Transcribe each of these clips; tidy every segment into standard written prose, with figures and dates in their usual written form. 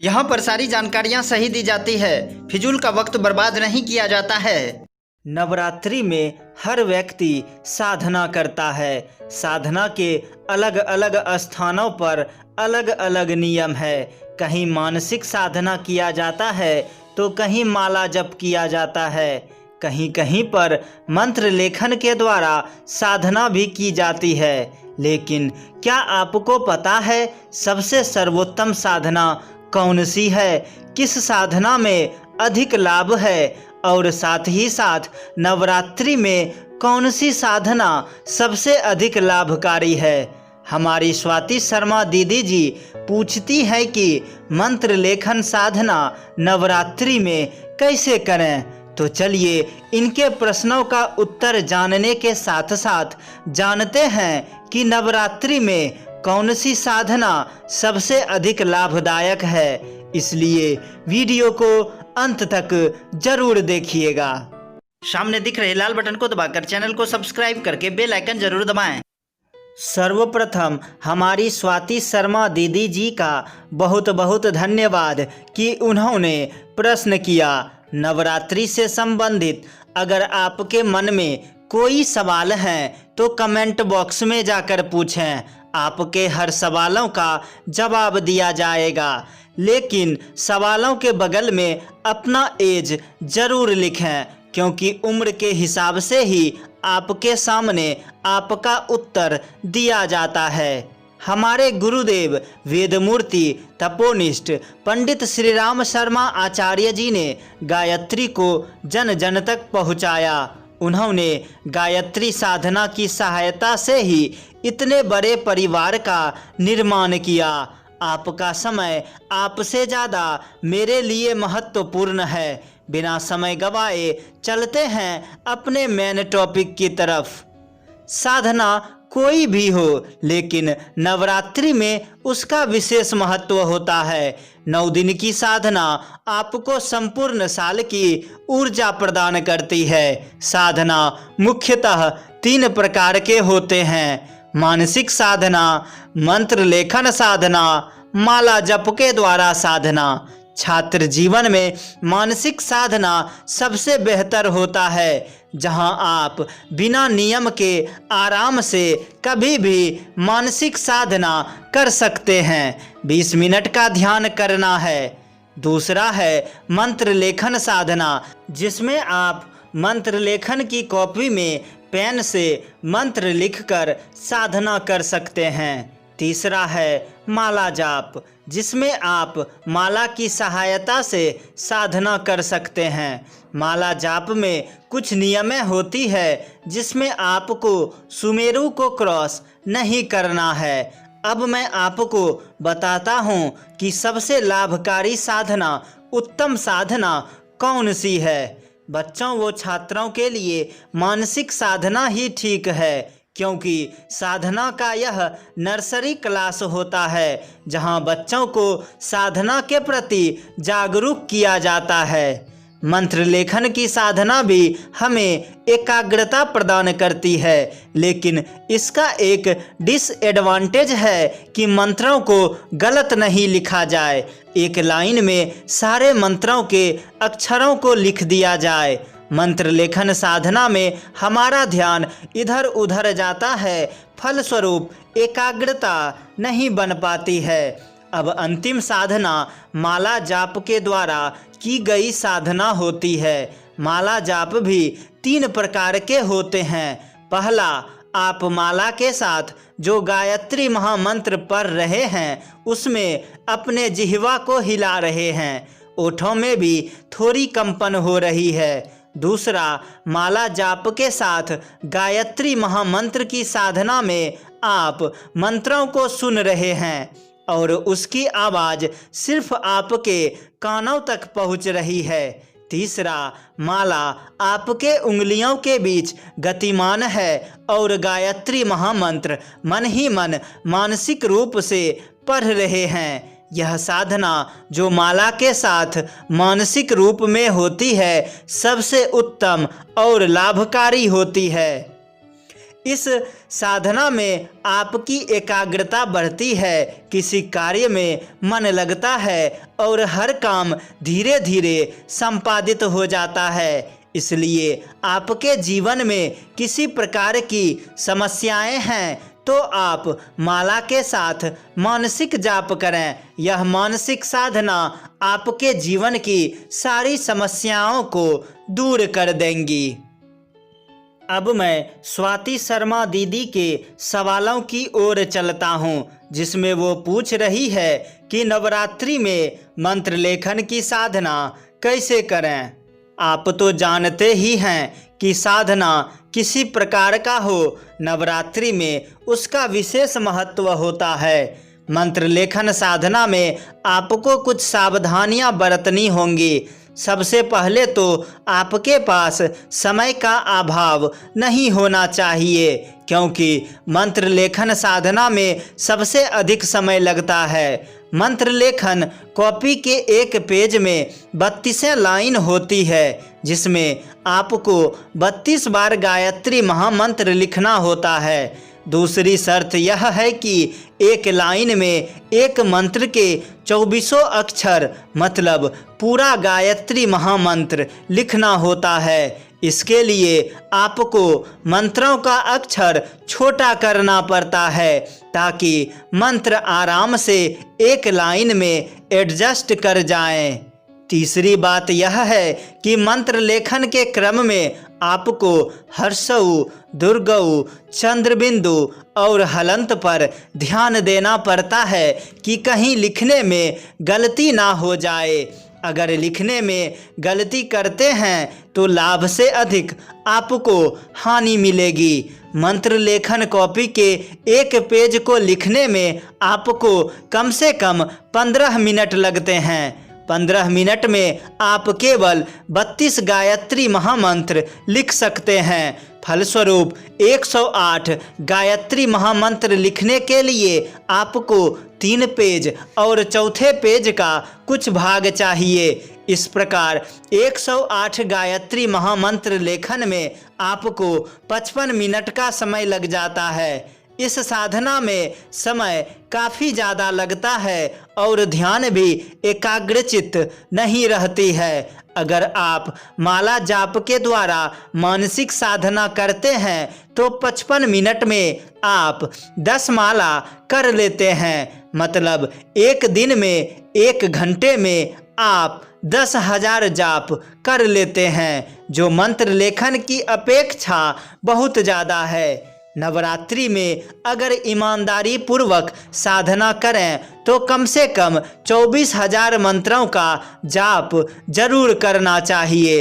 यहाँ पर सारी जानकारियाँ सही दी जाती है, फिजूल का वक्त बर्बाद नहीं किया जाता है। नवरात्रि में हर व्यक्ति साधना करता है। साधना के अलग अलग स्थानों पर अलग अलग नियम है। कहीं मानसिक साधना किया जाता है तो कहीं माला जप किया जाता है। कहीं कहीं पर मंत्र लेखन के द्वारा साधना भी की जाती है। लेकिन क्या आपको पता है सबसे सर्वोत्तम साधना कौन सी है? किस साधना में अधिक लाभ है? और साथ ही साथ नवरात्रि में कौन सी साधना सबसे अधिक लाभकारी है? हमारी स्वाति शर्मा दीदी जी पूछती है कि मंत्र लेखन साधना नवरात्रि में कैसे करें। तो चलिए इनके प्रश्नों का उत्तर जानने के साथ साथ जानते हैं कि नवरात्रि में कौन सी साधना सबसे अधिक लाभदायक है। इसलिए वीडियो को अंत तक जरूर देखिएगा। सामने दिख रहे लाल बटन को दबाकर चैनल को सब्सक्राइब करके बेल आइकन जरूर दबाएं। सर्वप्रथम हमारी स्वाति शर्मा दीदी जी का बहुत बहुत धन्यवाद कि उन्होंने प्रश्न किया। नवरात्रि से संबंधित अगर आपके मन में कोई सवाल है तो कमेंट बॉक्स में जाकर पूछें। आपके हर सवालों का जवाब दिया जाएगा। लेकिन सवालों के बगल में अपना एज ज़रूर लिखें, क्योंकि उम्र के हिसाब से ही आपके सामने आपका उत्तर दिया जाता है। हमारे गुरुदेव वेदमूर्ति तपोनिष्ठ पंडित श्री राम शर्मा आचार्य जी ने गायत्री को जन जन तक पहुँचाया। उन्होंने गायत्री साधना की सहायता से ही इतने बड़े परिवार का निर्माण किया। आपका समय आपसे ज़्यादा मेरे लिए महत्वपूर्ण है। बिना समय गवाए चलते हैं अपने मेन टॉपिक की तरफ। साधना कोई भी हो, लेकिन नवरात्रि में उसका विशेष महत्व होता है। 9 दिन की साधना आपको संपूर्ण साल की ऊर्जा प्रदान करती है। साधना मुख्यतः 3 प्रकार के होते हैं: मानसिक साधना, मंत्र लेखन साधना, माला जप के द्वारा साधना। छात्र जीवन में मानसिक साधना सबसे बेहतर होता है, जहां आप बिना नियम के आराम से कभी भी मानसिक साधना कर सकते हैं। 20 मिनट का ध्यान करना है। दूसरा है मंत्र लेखन साधना, जिसमें आप मंत्र लेखन की कॉपी में पेन से मंत्र लिखकर साधना कर सकते हैं। तीसरा है माला जाप, जिसमें आप माला की सहायता से साधना कर सकते हैं। माला जाप में कुछ नियमें होती है, जिसमें आपको सुमेरु को क्रॉस नहीं करना है। अब मैं आपको बताता हूँ कि सबसे लाभकारी साधना, उत्तम साधना कौन सी है। बच्चों व छात्रों के लिए मानसिक साधना ही ठीक है, क्योंकि साधना का यह नर्सरी क्लास होता है, जहां बच्चों को साधना के प्रति जागरूक किया जाता है। मंत्र लेखन की साधना भी हमें एकाग्रता प्रदान करती है, लेकिन इसका एक डिसएडवांटेज है कि मंत्रों को गलत नहीं लिखा जाए। एक लाइन में सारे मंत्रों के अक्षरों को लिख दिया जाए। मंत्र लेखन साधना में हमारा ध्यान इधर उधर जाता है, फलस्वरूप एकाग्रता नहीं बन पाती है। अब अंतिम साधना माला जाप के द्वारा की गई साधना होती है। माला जाप भी 3 प्रकार के होते हैं। पहला, आप माला के साथ जो गायत्री महामंत्र पढ़ रहे हैं, उसमें अपने जिह्वा को हिला रहे हैं, ओठों में भी थोड़ी कंपन हो रही है। दूसरा, माला जाप के साथ गायत्री महामंत्र की साधना में आप मंत्रों को सुन रहे हैं और उसकी आवाज़ सिर्फ आपके कानों तक पहुंच रही है। तीसरा, माला आपके उंगलियों के बीच गतिमान है और गायत्री महामंत्र मन ही मन मानसिक रूप से पढ़ रहे हैं। यह साधना जो माला के साथ मानसिक रूप में होती है, सबसे उत्तम और लाभकारी होती है। इस साधना में आपकी एकाग्रता बढ़ती है, किसी कार्य में मन लगता है और हर काम धीरे धीरे संपादित हो जाता है। इसलिए आपके जीवन में किसी प्रकार की समस्याएं हैं तो आप माला के साथ मानसिक जाप करें। यह मानसिक साधना आपके जीवन की सारी समस्याओं को दूर कर देंगी। अब मैं स्वाति शर्मा दीदी के सवालों की ओर चलता हूँ, जिसमें वो पूछ रही है कि नवरात्रि में मंत्र लेखन की साधना कैसे करें। आप तो जानते ही हैं कि साधना किसी प्रकार का हो, नवरात्रि में उसका विशेष महत्व होता है। मंत्र लेखन साधना में आपको कुछ सावधानियां बरतनी होंगी। सबसे पहले तो आपके पास समय का अभाव नहीं होना चाहिए, क्योंकि मंत्र लेखन साधना में सबसे अधिक समय लगता है। मंत्र लेखन कॉपी के एक पेज में 32 लाइन होती है, जिसमें आपको 32 बार गायत्री महामंत्र लिखना होता है। दूसरी शर्त यह है कि एक लाइन में एक मंत्र के 24 अक्षर मतलब पूरा गायत्री महामंत्र लिखना होता है। इसके लिए आपको मंत्रों का अक्षर छोटा करना पड़ता है, ताकि मंत्र आराम से एक लाइन में एडजस्ट कर जाएं। तीसरी बात यह है कि मंत्र लेखन के क्रम में आपको हर्षऊ, दुर्गऊ, चंद्रबिंदु और हलंत पर ध्यान देना पड़ता है कि कहीं लिखने में गलती ना हो जाए। अगर लिखने में गलती करते हैं तो लाभ से अधिक आपको हानि मिलेगी। मंत्र लेखन कॉपी के एक पेज को लिखने में आपको कम से कम 15 मिनट लगते हैं। 15 मिनट में आप केवल 32 गायत्री महामंत्र लिख सकते हैं। फलस्वरूप 108 गायत्री महामंत्र लिखने के लिए आपको 3 पेज और चौथे पेज का कुछ भाग चाहिए। इस प्रकार 108 गायत्री महामंत्र लेखन में आपको 55 मिनट का समय लग जाता है। इस साधना में समय काफ़ी ज़्यादा लगता है और ध्यान भी एकाग्रचित्त नहीं रहती है। अगर आप माला जाप के द्वारा मानसिक साधना करते हैं तो 55 मिनट में आप 10 माला कर लेते हैं। मतलब एक दिन में 1 घंटे में आप 10,000 जाप कर लेते हैं, जो मंत्र लेखन की अपेक्षा बहुत ज़्यादा है। नवरात्रि में अगर ईमानदारी पूर्वक साधना करें तो कम से कम 24,000 मंत्रों का जाप जरूर करना चाहिए।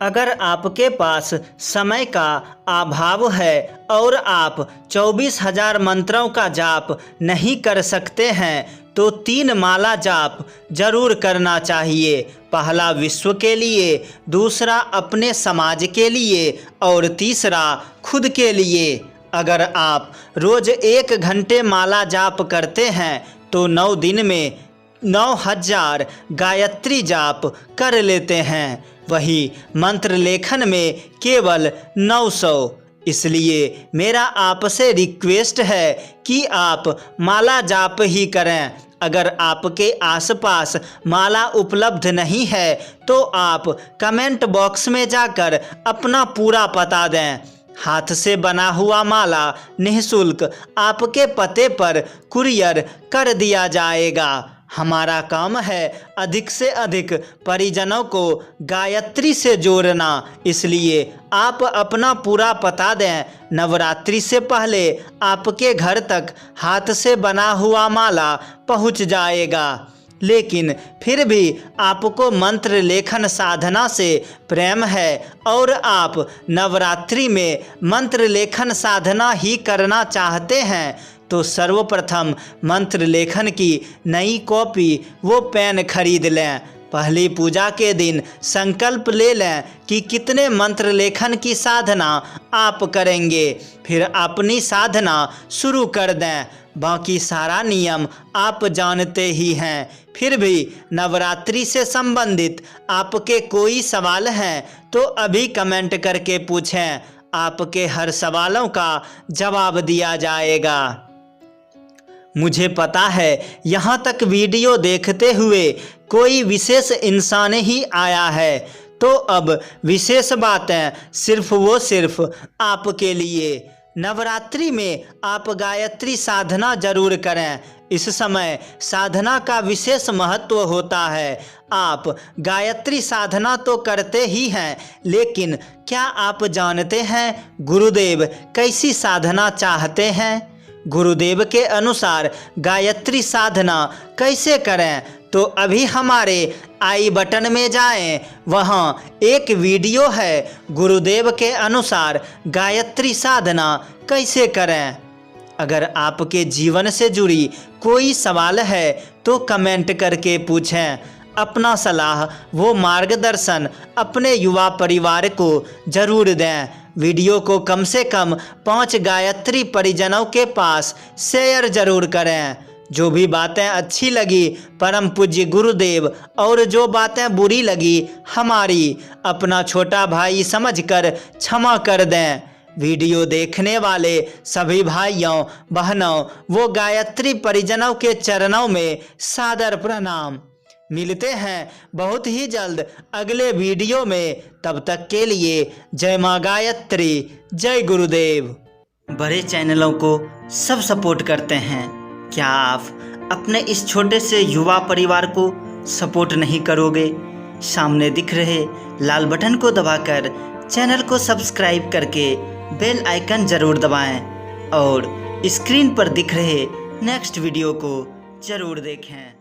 अगर आपके पास समय का अभाव है और आप 24,000 मंत्रों का जाप नहीं कर सकते हैं तो 3 माला जाप जरूर करना चाहिए। पहला विश्व के लिए, दूसरा अपने समाज के लिए और तीसरा खुद के लिए। अगर आप रोज 1 घंटे माला जाप करते हैं तो 9 दिन में 9,000 गायत्री जाप कर लेते हैं। वही मंत्र लेखन में केवल 900। इसलिए मेरा आपसे रिक्वेस्ट है कि आप माला जाप ही करें। अगर आपके आसपास माला उपलब्ध नहीं है तो आप कमेंट बॉक्स में जाकर अपना पूरा पता दें। हाथ से बना हुआ माला निःशुल्क आपके पते पर कुरियर कर दिया जाएगा। हमारा काम है अधिक से अधिक परिजनों को गायत्री से जोड़ना, इसलिए आप अपना पूरा पता दें। नवरात्रि से पहले आपके घर तक हाथ से बना हुआ माला पहुंच जाएगा। लेकिन फिर भी आपको मंत्र लेखन साधना से प्रेम है और आप नवरात्रि में मंत्र लेखन साधना ही करना चाहते हैं तो सर्वप्रथम मंत्र लेखन की नई कॉपी वो पेन खरीद लें। पहली पूजा के दिन संकल्प ले लें कि कितने मंत्र लेखन की साधना आप करेंगे, फिर अपनी साधना शुरू कर दें। बाकी सारा नियम आप जानते ही हैं। फिर भी नवरात्रि से संबंधित आपके कोई सवाल हैं तो अभी कमेंट करके पूछें। आपके हर सवालों का जवाब दिया जाएगा। मुझे पता है यहाँ तक वीडियो देखते हुए कोई विशेष इंसान ही आया है, तो अब विशेष बातें सिर्फ आपके लिए। नवरात्रि में आप गायत्री साधना जरूर करें। इस समय साधना का विशेष महत्व होता है। आप गायत्री साधना तो करते ही हैं, लेकिन क्या आप जानते हैं गुरुदेव कैसी साधना चाहते हैं? गुरुदेव के अनुसार गायत्री साधना कैसे करें, तो अभी हमारे आई बटन में जाएं, वहाँ एक वीडियो है गुरुदेव के अनुसार गायत्री साधना कैसे करें। अगर आपके जीवन से जुड़ी कोई सवाल है तो कमेंट करके पूछें। अपना सलाह वो मार्गदर्शन अपने युवा परिवार को जरूर दें। वीडियो को कम से कम 5 गायत्री परिजनों के पास शेयर जरूर करें। जो भी बातें अच्छी लगी परम पूज्य गुरुदेव और जो बातें बुरी लगी हमारी अपना छोटा भाई समझकर क्षमा कर दें। वीडियो देखने वाले सभी भाइयों बहनों वो गायत्री परिजनों के चरणों में सादर प्रणाम। मिलते हैं बहुत ही जल्द अगले वीडियो में। तब तक के लिए जय माँ गायत्री, जय गुरुदेव। बड़े चैनलों को सब सपोर्ट करते हैं, क्या आप अपने इस छोटे से युवा परिवार को सपोर्ट नहीं करोगे? सामने दिख रहे लाल बटन को दबाकर चैनल को सब्सक्राइब करके बेल आइकन जरूर दबाएं और स्क्रीन पर दिख रहे नेक्स्ट वीडियो को जरूर देखें।